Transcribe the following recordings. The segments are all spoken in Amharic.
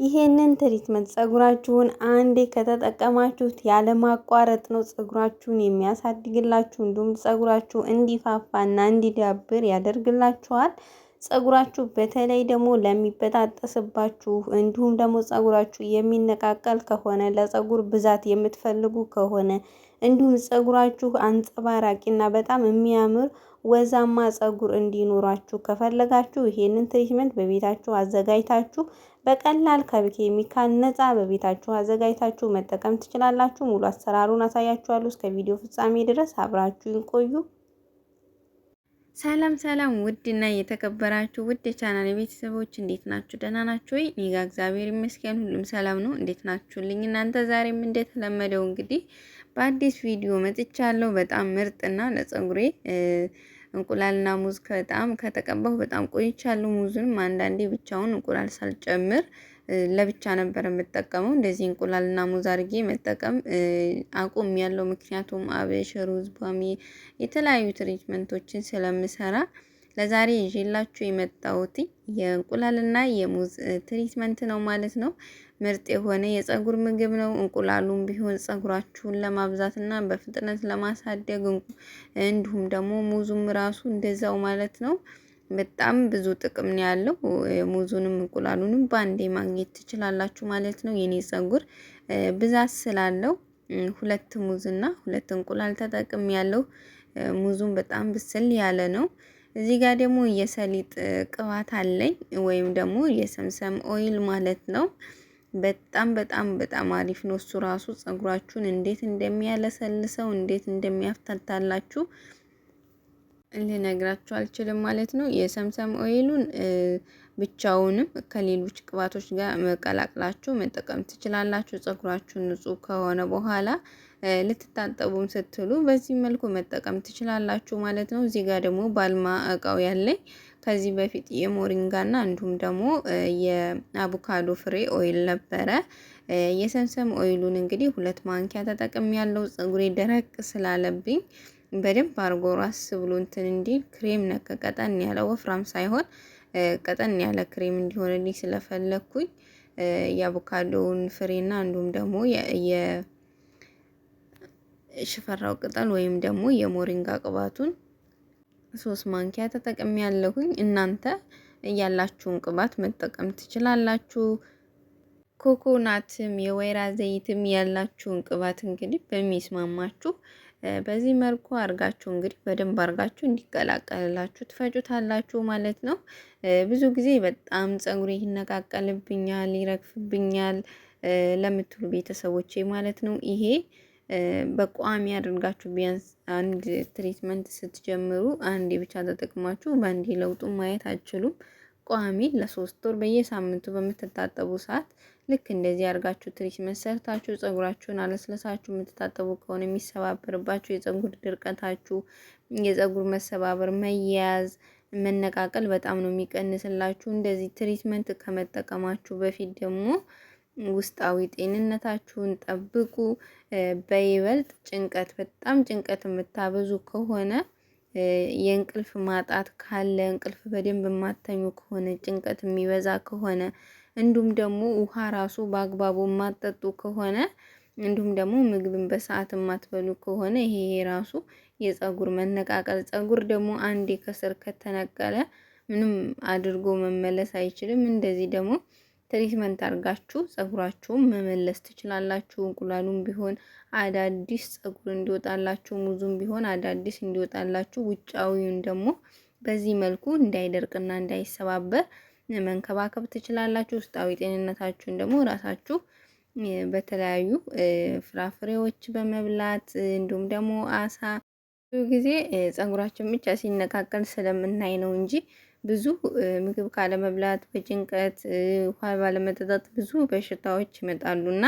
ይሄንን ትሪትመንት ፀጉራችሁን አንዴ ከተጠቀማችሁት ያለማቋረጥ ነው ፀጉራችሁን የሚያሳድግላችሁ። እንዲሁም ፀጉራችሁ እንዲፋፋና እንዲዳብር ያደርግላችኋል። ፀጉራችሁ በተለይ ደግሞ ለሚበጣጠስባችሁ እንዲሁም ደግሞ ፀጉራችሁ የሚነቃቀል ከሆነ ለፀጉር ብዛት የምትፈልጉ ከሆነ እንዲሁም ፀጉራችሁ አንጸባራቂና በጣም የሚያምር ወዛማ ፀጉር እንዲኖራችሁ ከፈለጋችሁ ይሄንን ትሪትመንት በቤታችሁ አዘጋጅታችሁ በቀላል ከኬሚካል ነፃ በቤታችሁ አዘጋጅታችሁ መጠቀም ትችላላችሁ። ሙሉ አሰራሩን አሳያችኋለሁ። እስከ ቪዲዮ ፍጻሜ ድረስ አብራችሁን ቆዩ። ሰላም ሰላም፣ ውድና የተከበራችሁ ውድ የቻናል ቤተሰቦች እንዴት ናችሁ? ደህና ናችሁ ወይ? እኔ ጋር እግዚአብሔር ይመስገን ሁሉም ሰላም ነው። እንዴት ናችሁልኝ እናንተ? ዛሬም እንደተለመደው እንግዲህ በአዲስ ቪዲዮ መጥቻለሁ። በጣም ምርጥና ለፀጉሬ እንቁላልና ሙዝ በጣም ከተቀባሁ በጣም ቆይቻለሁ። ሙዙንም አንዳንዴ ብቻውን እንቁላል ሳልጨምር ለብቻ ነበር የምጠቀመው። እንደዚህ እንቁላልና ሙዝ አድርጌ መጠቀም አቁም ያለው ምክንያቱም አብሽ፣ ሩዝ፣ ባሚ የተለያዩ ትሪትመንቶችን ስለምሰራ ለዛሬ ይዤላችሁ የመጣሁት የእንቁላልና የሙዝ ትሪትመንት ነው ማለት ነው። ምርጥ የሆነ የፀጉር ምግብ ነው። እንቁላሉም ቢሆን ፀጉራችሁን ለማብዛትና በፍጥነት ለማሳደግ እንዲሁም ደግሞ ሙዙም ራሱ እንደዛው ማለት ነው። በጣም ብዙ ጥቅም ነው ያለው። ሙዙንም እንቁላሉንም ባንዴ ማግኘት ትችላላችሁ ማለት ነው። የኔ ፀጉር ብዛት ስላለው 2 ሙዝና 2 እንቁላል ተጠቅም ያለው። ሙዙም በጣም ብስል ያለ ነው። እዚህ ጋር ደግሞ የሰሊጥ ቅባት አለኝ ወይም ደግሞ የሰምሰም ኦይል ማለት ነው። በጣም በጣም በጣም አሪፍ ነው። እሱ ራሱ ፀጉራችሁን እንዴት እንደሚያለሰልሰው እንዴት እንደሚያፍታታላችሁ ልነግራችሁ አልችልም ማለት ነው። የሰምሰም ኦይሉን ብቻውንም ከሌሎች ቅባቶች ጋር መቀላቅላችሁ መጠቀም ትችላላችሁ። ፀጉራችሁ ንጹህ ከሆነ በኋላ ልትታጠቡም ስትሉ በዚህ መልኩ መጠቀም ትችላላችሁ ማለት ነው። እዚህ ጋር ደግሞ ባልማ እቃው ያለኝ ከዚህ በፊት የሞሪንጋና እንዲሁም ደግሞ የአቮካዶ ፍሬ ኦይል ነበረ። የሰምሰም ኦይሉን እንግዲህ 2 ማንኪያ ተጠቅም ያለው ፀጉሬ ደረቅ ስላለብኝ በደንብ አርጎ ራስ ብሎ እንትን እንዲል ክሬም ነክ ቀጠን ያለ ወፍራም ሳይሆን ቀጠን ያለ ክሬም እንዲሆንልኝ ስለፈለኩኝ የአቮካዶውን ፍሬና እንዲሁም ደግሞ የሽፈራው ቅጠል ወይም ደግሞ የሞሪንጋ ቅባቱን 3 ማንኪያ ተጠቅም ያለሁኝ። እናንተ ያላችሁን ቅባት መጠቀም ትችላላችሁ። ኮኮናትም የወይራ ዘይትም ያላችሁን ቅባት እንግዲህ በሚስማማችሁ በዚህ መልኩ አርጋችሁ እንግዲህ በደንብ አርጋችሁ እንዲቀላቀልላችሁ ትፈጩታላችሁ ማለት ነው። ብዙ ጊዜ በጣም ፀጉሬ ይነቃቀልብኛል፣ ይረግፍብኛል ለምትሉ ቤተሰቦቼ ማለት ነው ይሄ በቋሚ አድርጋችሁ ቢያንስ አንድ ትሪትመንት ስትጀምሩ አንዴ ብቻ ተጠቅማችሁ በአንዴ ለውጡን ማየት አትችሉም። ቋሚ ለ3 ወር በየሳምንቱ በምትታጠቡ ሰዓት ልክ እንደዚህ አድርጋችሁ ትሪትመንት ሰርታችሁ ፀጉራችሁን አለስለሳችሁ የምትታጠቡ ከሆነ የሚሰባበርባችሁ የፀጉር ድርቀታችሁ፣ የፀጉር መሰባበር፣ መያያዝ፣ መነቃቀል በጣም ነው የሚቀንስላችሁ። እንደዚህ ትሪትመንት ከመጠቀማችሁ በፊት ደግሞ ውስጣዊ ጤንነታችሁን ጠብቁ። በይበልጥ ጭንቀት፣ በጣም ጭንቀት የምታበዙ ከሆነ የእንቅልፍ ማጣት ካለ፣ እንቅልፍ በደንብ የማተኙ ከሆነ፣ ጭንቀት የሚበዛ ከሆነ እንዲሁም ደግሞ ውሃ ራሱ በአግባቡ የማጠጡ ከሆነ እንዲሁም ደግሞ ምግብን በሰዓት የማትበሉ ከሆነ ይሄ ራሱ የፀጉር መነቃቀል፣ ፀጉር ደግሞ አንዴ ከስር ከተነቀለ ምንም አድርጎ መመለስ አይችልም። እንደዚህ ደግሞ ትሪትመንት አድርጋችሁ ፀጉራችሁን መመለስ ትችላላችሁ። እንቁላሉም ቢሆን አዳዲስ ፀጉር እንዲወጣላችሁ፣ ሙዙም ቢሆን አዳዲስ እንዲወጣላችሁ፣ ውጫዊውን ደግሞ በዚህ መልኩ እንዳይደርቅና እንዳይሰባበር መንከባከብ ትችላላችሁ። ውስጣዊ ጤንነታችሁን ደግሞ ራሳችሁ በተለያዩ ፍራፍሬዎች በመብላት እንዲሁም ደግሞ አሳ ብዙ ጊዜ ፀጉራችን ብቻ ሲነቃቀል ስለምናይ ነው እንጂ ብዙ ምግብ ካለመብላት በጭንቀት ውሃ ባለመጠጣት ብዙ በሽታዎች ይመጣሉና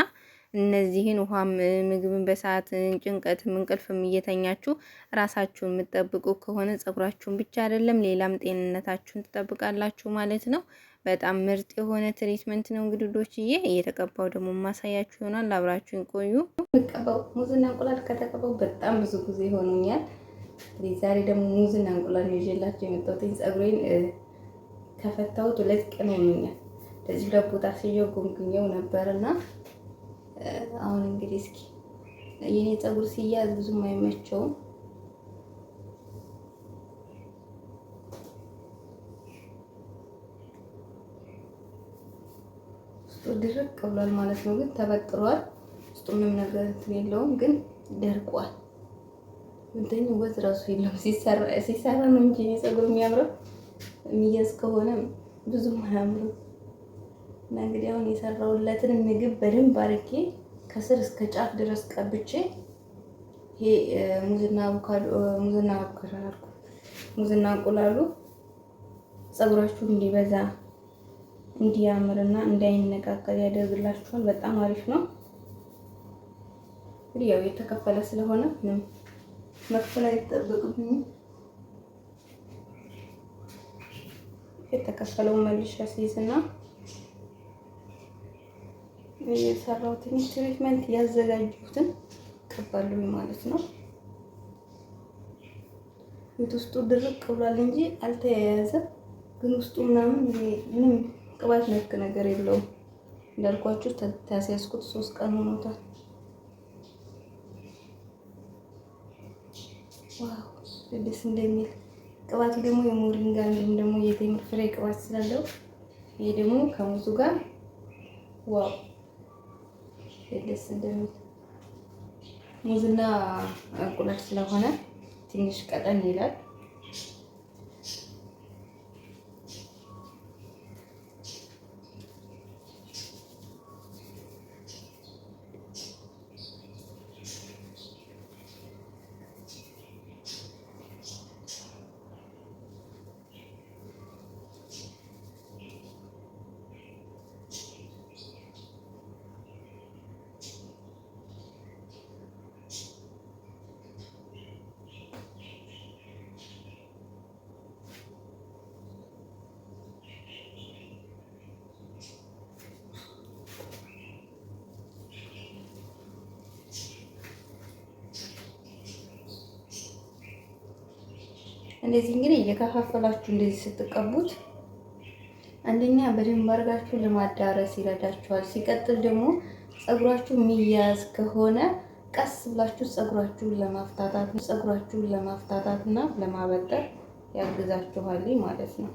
እነዚህን ውሃም ምግብን በሰዓት ጭንቀትም እንቅልፍም እየተኛችሁ ራሳችሁን የምትጠብቁ ከሆነ ፀጉራችሁን ብቻ አይደለም ሌላም ጤንነታችሁን ትጠብቃላችሁ ማለት ነው። በጣም ምርጥ የሆነ ትሪትመንት ነው እንግዲህ ዶችዬ። እየተቀባው ደግሞ ማሳያችሁ ይሆናል። አብራችሁን ቆዩ። ተቀባው ሙዝና እንቁላል ከተቀባው በጣም ብዙ ጊዜ ሆኖኛል። ዛሬ ደግሞ ሙዝና እንቁላል ይዤላችሁ የመጣሁት ፀጉሬን ከፈታሁት 2 ቀን ሆኖኛል። እዚህ ሁለት ቦታ ሲየጎምጉኘው ነበርና አሁን እንግዲህ እስኪ የኔ ፀጉር ሲያዝ ብዙም አይመቸውም። ውስጡ ድርቅ ብሏል ማለት ነው፣ ግን ተበጥሯል። ውስጡ ምንም ነገር እንትን የለውም፣ ግን ደርቋል። እንትን ውበት ራሱ የለውም። ሲሰራ ነው እንጂ ፀጉር የሚያምረው የሚያዝ ከሆነ ብዙም አያምርም። እና እንግዲህ አሁን የሰራሁለትን ምግብ በደንብ አድርጌ ከስር እስከ ጫፍ ድረስ ቀብቼ ይሄ ሙዝና እንቁላሉ ፀጉራችሁ እንዲበዛ እንዲያምርና እንዳይነቃቀል ያደርግላችኋል። በጣም አሪፍ ነው። እንግዲህ ያው የተከፈለ ስለሆነ ምንም መክፈል አይጠበቅብኝም። የተከፈለው መልሼ አስይዝና የሰራሁትን ትሪትመንት ያዘጋጀሁትን ቀባለሁ ማለት ነው። ውስጡ ድርቅ ብሏል እንጂ አልተያያዘም። ግን ውስጡ ምንም ቅባት ነክ ነገር የለውም። እንዳልኳችሁ ታስያዝኩት 3 ቀን ሆኖታል። ዋው ደስ እንደሚል ቅባቱ ደግሞ የሞሪንጋ እንዲሁም ደግሞ የቴምር ፍሬ ቅባት ስላለው ይሄ ደግሞ ከሙዙ ጋር ዋው ደስ እንደሚል ሙዝና እንቁላል ስለሆነ ትንሽ ቀጠን ይላል። እንደዚህ እንግዲህ እየከፋፈላችሁ እንደዚህ ስትቀቡት አንደኛ በደንብ አድርጋችሁ ለማዳረስ ይረዳችኋል። ሲቀጥል ደግሞ ፀጉራችሁ የሚያዝ ከሆነ ቀስ ብላችሁ ፀጉራችሁን ለማፍታታት እና ለማበጠር ያግዛችኋል ማለት ነው።